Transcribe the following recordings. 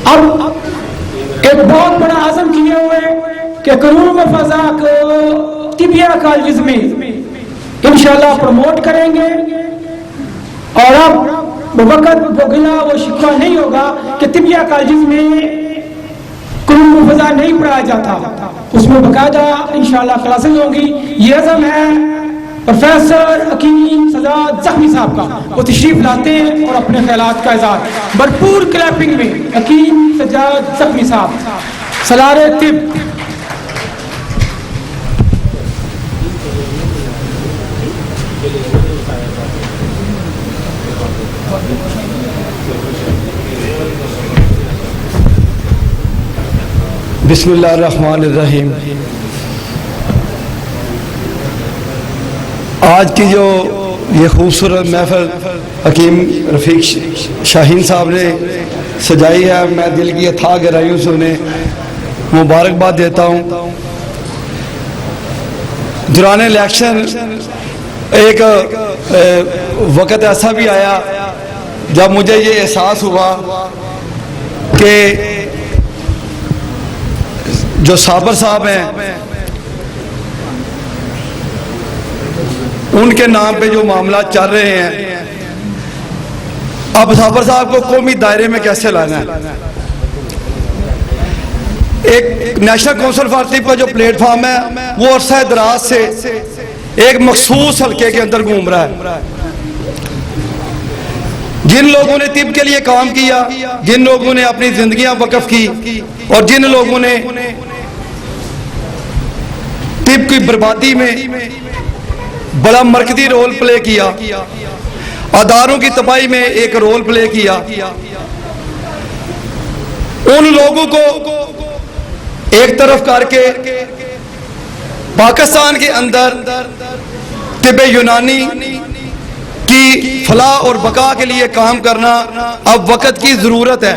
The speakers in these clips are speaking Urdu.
اب ایک بہت بڑا عزم کیے ہوئے کہ قانون و فضا کو طبیہ کالجز میں انشاءاللہ پروموٹ کریں گے، اور اب وقت وہ گلا وہ شکوہ نہیں ہوگا کہ طبیہ کالجز میں قانون و فضا نہیں پڑھایا جاتا، اس میں باقاعدہ انشاءاللہ کلاسز ہوں گی۔ یہ عزم ہے پروفیسر حکیم سجاد زخمی صاحب کا، وہ تشریف لاتے ہیں اور اپنے خیالات کا اظہار بھرپور کلیپنگ میں حکیم سجاد زخمی صاحب سالار طب۔ بسم اللہ الرحمن الرحیم۔ آج کی جو یہ خوبصورت محفل حکیم رفیق شاہین صاحب نے سجائی ہے، میں دل کی اتھاہ گہرائیوں سے انہیں مبارکباد دیتا ہوں۔ دوران الیکشن ایک وقت ایسا بھی آیا جب مجھے یہ احساس ہوا کہ جو صابر صاحب ہیں ان کے نام پہ جو معاملات چل رہے ہیں، اب صابر صاحب کو قومی دائرے میں کیسے لانا ہے۔ ایک نیشنل کونسل فار طب کا جو پلیٹ فارم ہے وہ عرصہ دراز سے ایک مخصوص حلقے کے اندر گھوم رہا ہے۔ جن لوگوں نے طب کے لیے کام کیا، جن لوگوں نے اپنی زندگیاں وقف کی، اور جن لوگوں نے طب کی بربادی میں بڑا مرکزی رول پلے کیا، اداروں کی تباہی میں ایک رول پلے کیا، ان لوگوں کو ایک طرف کر کے پاکستان کے اندر طب یونانی کی فلاح اور بقا کے لیے کام کرنا اب وقت کی ضرورت ہے،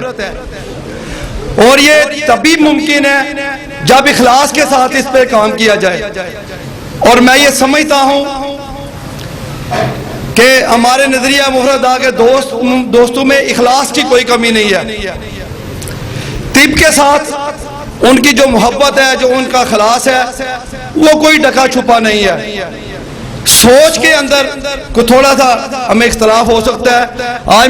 اور یہ تبھی ممکن ہے جب اخلاص کے ساتھ اس پہ کام کیا جائے۔ اور میں یہ سمجھتا ہوں کہ ہمارے نظریہ مفردہ کے دوستوں میں اخلاص کی کوئی کمی نہیں ہے۔ طب کے ساتھ ان کی جو محبت ہے، جو ان کا اخلاص ہے، وہ کوئی ڈھکا چھپا نہیں ہے۔ سوچ کے اندر کو تھوڑا سا ہمیں اختلاف ہو سکتا ہے۔ آج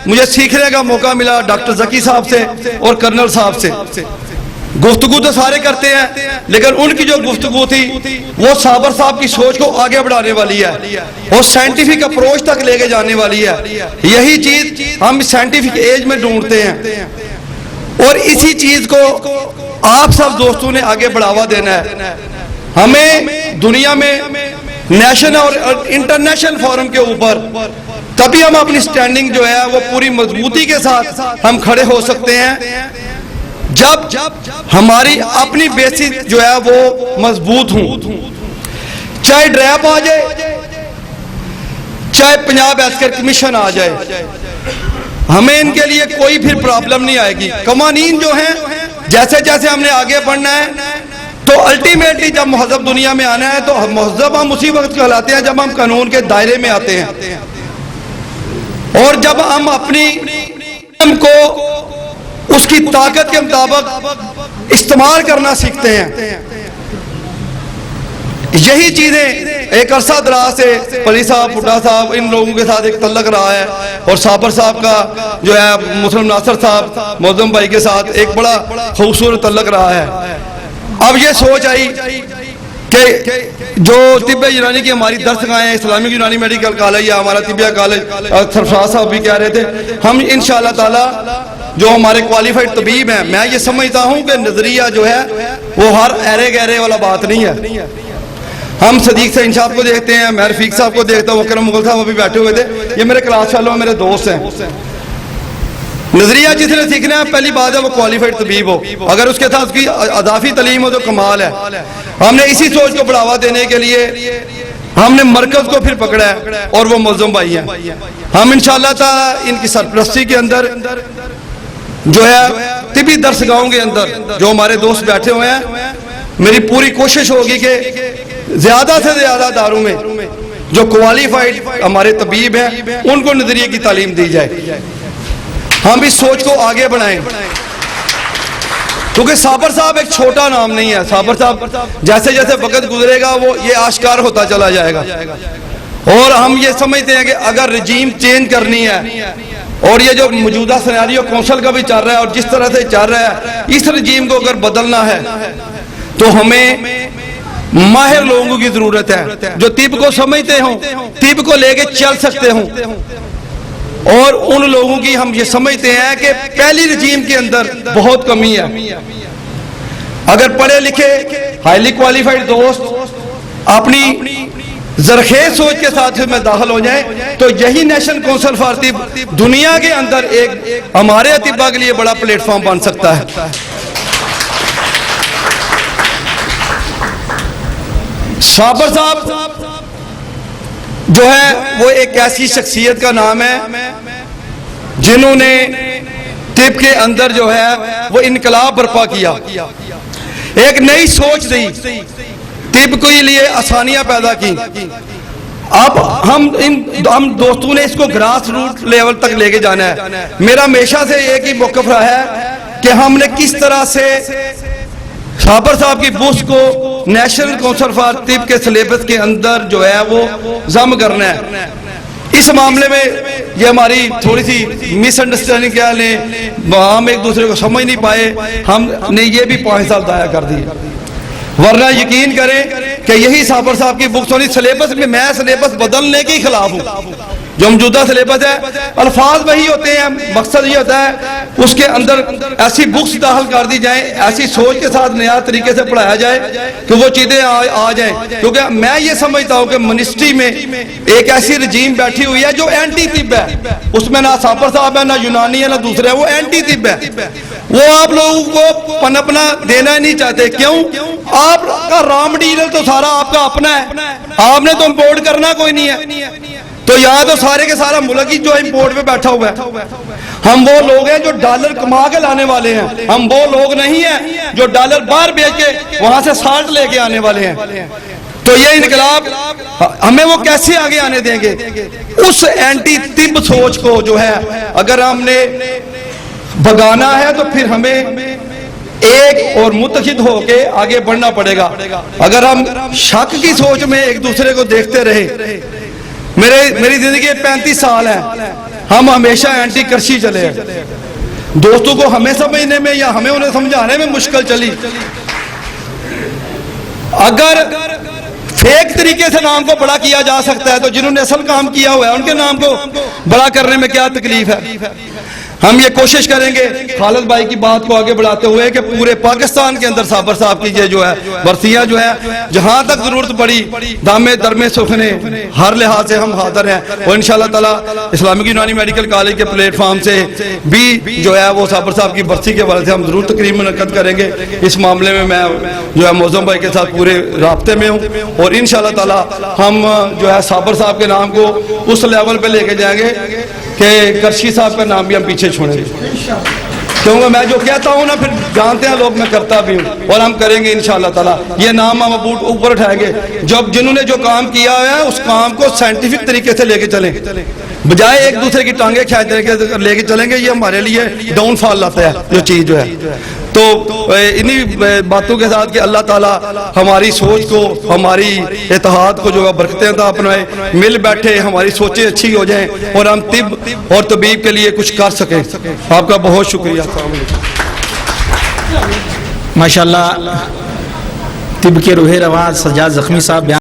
مجھے سیکھنے کا موقع ملا ڈاکٹر ذکی صاحب سے اور کرنل صاحب سے۔ گفتگو تو سارے کرتے ہیں، لیکن ان کی جو گفتگو تھی وہ صابر صاحب کی سوچ کو آگے بڑھانے والی ہے اور سائنٹیفک اپروچ تک لے کے جانے والی ہے۔ یہی چیز ہم سائنٹیفک ایج میں ڈھونڈتے ہیں، اور اسی چیز کو آپ سب دوستوں نے آگے بڑھاوا دینا ہے۔ ہمیں دنیا میں نیشنل اور انٹرنیشنل فورم کے اوپر تبھی ہم اپنی سٹینڈنگ جو ہے وہ پوری مضبوطی کے ساتھ ہم کھڑے ہو سکتے ہیں جب ہماری اپنی بیسس جو ہے وہ مضبوط ہوں۔ چاہے ڈریپ آ جائے، چاہے پنجاب ہیلتھ کیئر کمیشن آ جائے، ہمیں ان کے لیے کوئی پھر پرابلم نہیں آئے گی۔ قوانین جو ہیں جیسے جیسے ہم نے آگے بڑھنا ہے تو الٹیمیٹلی جب مہذب دنیا میں آنا ہے تو مہذب ہم اسی وقت کہلاتے ہیں جب ہم قانون کے دائرے میں آتے ہیں، اور جب ہم اپنی کو اس کی طاقت کے مطابق استعمال کرنا سیکھتے ہیں۔ یہی چیزیں ایک عرصہ دراز سے پلی صاحب، بھٹا صاحب، ان لوگوں کے ساتھ ایک تعلق رہا ہے، اور صابر صاحب کا جو ہے مسلم ناصر صاحب معظم بھائی کے ساتھ ایک بڑا خوبصورت تعلق رہا ہے۔ اب یہ سوچ آئی کہ جو طب یونانی کی ہماری درسگاہیں ہیں، اسلامک یونانی میڈیکل کالج یا ہمارا طبیہ کالج، سرفراز صاحب بھی کہہ رہے تھے، ہم انشاءاللہ تعالی جو ہمارے کوالیفائڈ طبیب ہیں، میں یہ سمجھتا ہوں کہ نظریہ جو ہے وہ ہر ایرے گہرے والا بات نہیں ہے۔ ہم صدیق سعید صاحب کو دیکھتے ہیں، میں رفیق صاحب کو دیکھتا ہوں، اکرم مغل صاحب ابھی بیٹھے ہوئے تھے، یہ میرے کلاس فیلو ہیں، میرے دوست ہیں۔ نظریہ جس نے سیکھنا ہے پہلی بات ہے وہ کوالیفائڈ طبیب ہو، اگر اس کے ساتھ اس کی اضافی تعلیم ہو تو کمال ہے۔ ہم نے اسی سوچ کو بڑھاوا دینے کے لیے ہم نے مرکز کو پھر پکڑا ہے، اور وہ معظم بھائی ہیں۔ ہم انشاءاللہ تعالی ان کی سرپرستی کے اندر جو ہے طبی درسگاہوں کے اندر جو ہمارے دوست بیٹھے ہوئے ہیں، میری پوری کوشش ہوگی کہ زیادہ سے زیادہ اداروں میں جو کوالیفائڈ ہمارے طبیب ہیں ان کو نظریے کی تعلیم دی جائے۔ ہم اس سوچ کو آگے بڑھائیں، کیونکہ صابر صاحب ایک چھوٹا نام نہیں ہے. صابر صاحب جیسے جیسے وقت گزرے گا وہ یہ آشکار ہوتا چلا جائے گا، اور ہم یہ سمجھتے ہیں کہ اگر رجیم چینج کرنی ہے، اور یہ جو موجودہ سیناریو کونسل کا بھی چل رہا ہے اور جس طرح سے چل رہا ہے، اس رجیم کو اگر بدلنا ہے تو ہمیں ماہر لوگوں کی ضرورت ہے جو طب کو سمجھتے ہوں، طب کو لے کے چل سکتے ہوں. اور ان لوگوں کی ہم یہ سمجھتے ہیں کہ پہلی رجیم کے اندر بہت کمی ہے. اگر پڑھے لکھے ہائیلی کوالیفائڈ دوست اپنی زرخیز سوچ کے ساتھ میں داخل ہو جائیں تو یہی نیشنل کونسل فار طب دنیا کے اندر ایک ہمارے اطباء کے لیے بڑا پلیٹ فارم بن سکتا ہے. صابر صاحب جو ہے وہ ایک ایسی شخصیت کا نام ہے جنہوں نے طب کے اندر جو ہے وہ انقلاب برپا کیا، ایک نئی سوچ دی، طب کے لیے آسانیاں پیدا کی. اب ہم دوستوں نے اس کو گراس روٹ لیول تک لے کے جانا ہے. میرا ہمیشہ سے ایک ہی موقف رہا ہے کہ ہم نے کس طرح سے صابر صاحب کی بکس کو نیشنل کونسل فار طب کے سلیبس کے اندر جو ہے وہ ضم کرنا ہے. اس معاملے میں یہ ہماری تھوڑی سی مس انڈرسٹینڈنگ کیا لیں، ہم ایک دوسرے کو سمجھ نہیں پائے، ہم نے یہ بھی 5 سال ضائع کر دیے. ورنہ یقین کریں کہ یہی صابر صاحب کی بکس ہونی سلیبس میں، میں سلیبس بدلنے کے خلاف ہوں. جو موجودہ سلیبس ہے الفاظ وہی ہوتے ہیں، مقصد یہ ہوتا ہے اس کے اندر ایسی بکس داخل کر دی جائیں، ایسی سوچ کے ساتھ نیا طریقے سے پڑھایا جائے کہ وہ چیزیں آ جائیں. کیونکہ میں یہ سمجھتا ہوں کہ منسٹری میں ایک ایسی رجیم بیٹھی ہوئی ہے جو اینٹی طب ہے، اس میں نہ صابر صاحب ہے، نہ یونانی ہے، نہ دوسرے ہے، وہ اینٹی طب ہے. وہ آپ لوگوں کو پنپنا دینا نہیں چاہتے. کیوں؟ آپ کا را مٹیریل تو سارا آپ کا اپنا ہے، آپ نے تو امپورٹ کرنا کوئی نہیں ہے. تو یہاں تو سارے کے سارا ملک ہی جو امپورٹ پہ بیٹھا ہوا ہے. ہم وہ لوگ ہیں جو ڈالر کما کے لانے والے ہیں، ہم وہ لوگ نہیں ہیں جو ڈالر باہر بیچ کے وہاں سے سالٹ لے کے آنے والے ہیں. تو یہ انقلاب ہمیں وہ کیسے آگے آنے دیں گے؟ اس اینٹی طب سوچ کو جو ہے اگر ہم نے بھگانا ہے تو پھر ہمیں ایک اور متحد ہو کے آگے بڑھنا پڑے گا. اگر ہم شک کی سوچ میں ایک دوسرے کو دیکھتے رہے، میری زندگی 35 سال ہے، ہم ہمیشہ اینٹی کرشی چلے ہیں. دوستوں کو ہمیں سمجھنے میں یا ہمیں انہیں سمجھانے میں مشکل چلی. اگر فیک طریقے سے نام کو بڑا کیا جا سکتا ہے تو جنہوں نے اصل کام کیا ہوا ہے ان کے نام کو بڑا کرنے میں کیا تکلیف ہے؟ ہم یہ کوشش کریں گے خالد بھائی کی بات کو آگے بڑھاتے ہوئے کہ پورے پاکستان کے اندر صابر صاحب کی یہ جو ہے برسیاں جو ہے جہاں تک ضرورت پڑی دامے درمے سخنے ہر لحاظ سے ہم حاضر ہیں. اور انشاءاللہ تعالی اسلامک یونانی میڈیکل کالج کے پلیٹ فارم سے بھی جو ہے وہ صابر صاحب کی برسی کے حوالے سے ہم ضرور تقریب منعقد کریں گے. اس معاملے میں جو ہے موزم بھائی کے ساتھ پورے رابطے میں ہوں، اور انشاءاللہ تعالی ہم جو ہے صابر صاحب کے نام کو اس لیول پہ لے کے جائیں گے کہ کرشی صاحب کا نام بھی ہم پیچھے چھوڑیں گے. کیونکہ میں جو کہتا ہوں نا پھر جانتے ہیں لوگ، میں کرتا بھی ہوں، اور ہم کریں گے انشاءاللہ تعالیٰ. یہ نام ہم اوپر اٹھائیں گے. جنہوں نے جو کام کیا ہے اس کام کو سائنٹیفک طریقے سے لے کے چلیں، بجائے ایک دوسرے کی ٹانگیں کھینچنے کے لے کے چلیں گے. یہ ہمارے لیے ڈاؤن فال لاتا ہے جو چیز جو ہے. تو انہی باتوں کے ساتھ کہ اللہ تعالیٰ ہماری سوچ کو، ہماری اتحاد کو جو ہے برکتیں عطا فرمائے، مل بیٹھے ہماری سوچیں اچھی ہو جائیں اور ہم طب اور طبیب کے لیے کچھ کر سکیں. آپ کا بہت شکریہ. ماشاءاللہ طب کے روح رواں سجاد زخمی صاحب